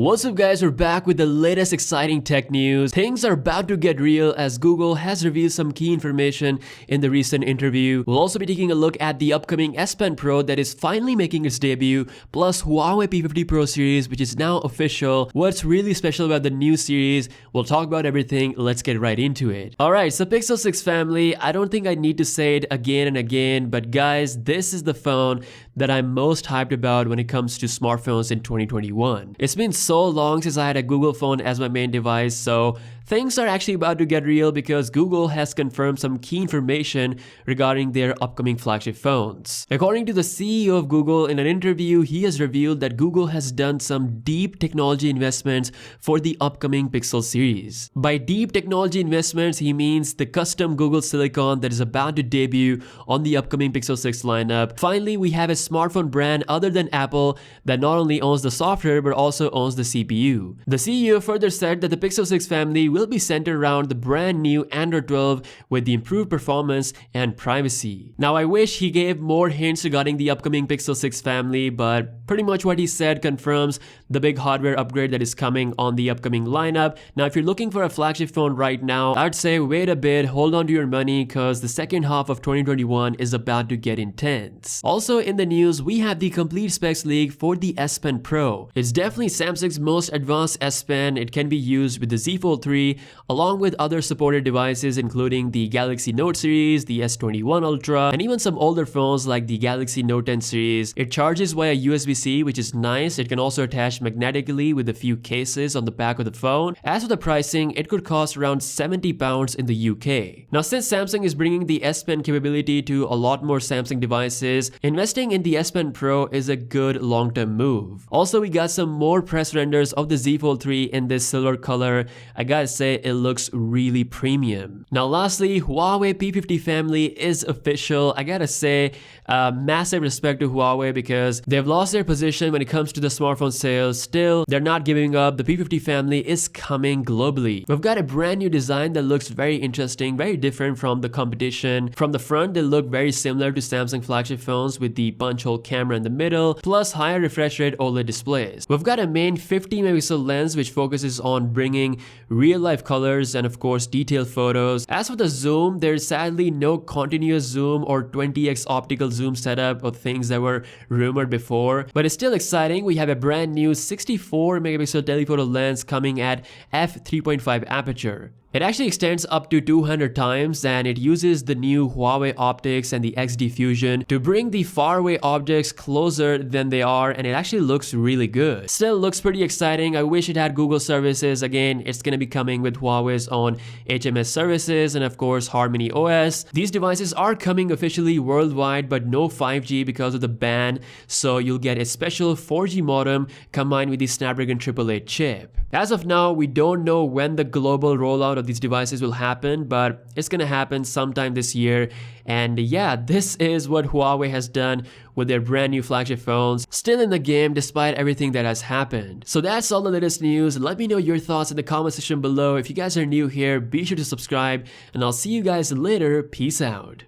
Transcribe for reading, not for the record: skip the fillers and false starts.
What's up guys, we're back with the latest exciting tech news. Things are about to get real as Google has revealed some key information in the recent interview. We'll also be taking a look at the upcoming S Pen Pro that is finally making its debut, plus Huawei P50 Pro series which is now official. What's really special about the new series? We'll talk about everything. Let's get right into it. Alright, so Pixel 6 family, I don't think I need to say it again and again, but guys, this is the phone that I'm most hyped about when it comes to smartphones in 2021. It's been so long since I had a Google phone as my main device, so things are actually about to get real because Google has confirmed some key information regarding their upcoming flagship phones. According to the CEO of Google, in an interview, he has revealed that Google has done some deep technology investments for the upcoming Pixel series. By deep technology investments, he means the custom Google Silicon that is about to debut on the upcoming Pixel 6 lineup. Finally, we have a smartphone brand other than Apple that not only owns the software but also owns the CPU. The CEO further said that the Pixel 6 family will be centered around the brand new Android 12 with the improved performance and privacy. Now I wish he gave more hints regarding the upcoming Pixel 6 family, but pretty much what he said confirms the big hardware upgrade that is coming on the upcoming lineup. Now if you're looking for a flagship phone right now, I'd say wait a bit, hold on to your money because the second half of 2021 is about to get intense. Also in the news, we have the complete specs leak for the S Pen Pro. It's definitely Samsung's most advanced S Pen. It can be used with the Z Fold 3 along with other supported devices including the Galaxy Note series, the S21 Ultra, and even some older phones like the Galaxy Note 10 series. It charges via USB-C, which is nice. It can also attach magnetically with a few cases on the back of the phone. As for the pricing, it could cost around £70 in the UK. Now since Samsung is bringing the S Pen capability to a lot more Samsung devices, investing in the S Pen Pro is a good long-term move. Also, we got some more press renders of the Z Fold 3 in this silver color. I gotta say it looks really premium. Now lastly, Huawei P50 family is official. I gotta say massive respect to Huawei because they've lost their position when it comes to the smartphone sales. Still, they're not giving up. The P50 family is coming globally. We've got a brand new design that looks very interesting, very different from the competition. From the front, they look very similar to Samsung flagship phones with the punch hole camera in the middle, plus higher refresh rate OLED displays. We've got a main 50 megapixel lens which focuses on bringing real life colors and of course detailed photos. As for the zoom, there's sadly no continuous zoom or 20x optical zoom setup or things that were rumored before, but it's still exciting. We have a brand new 64 megapixel telephoto lens coming at f3.5 aperture. It actually extends up to 200 times and it uses the new Huawei optics and the XD Fusion to bring the faraway objects closer than they are, and it actually looks really good. Still looks pretty exciting. I wish it had Google services. Again, it's gonna be coming with Huawei's own HMS services and of course Harmony OS. These devices are coming officially worldwide but no 5G because of the ban, so you'll get a special 4G modem combined with the Snapdragon 888 chip. As of now, we don't know when the global rollout of these devices will happen, but it's gonna happen sometime this year. And yeah, this is what Huawei has done with their brand new flagship phones, still in the game despite everything that has happened. So that's all the latest news. Let me know your thoughts in the comment section below. If you guys are new here, be sure to subscribe and I'll see you guys later. Peace out.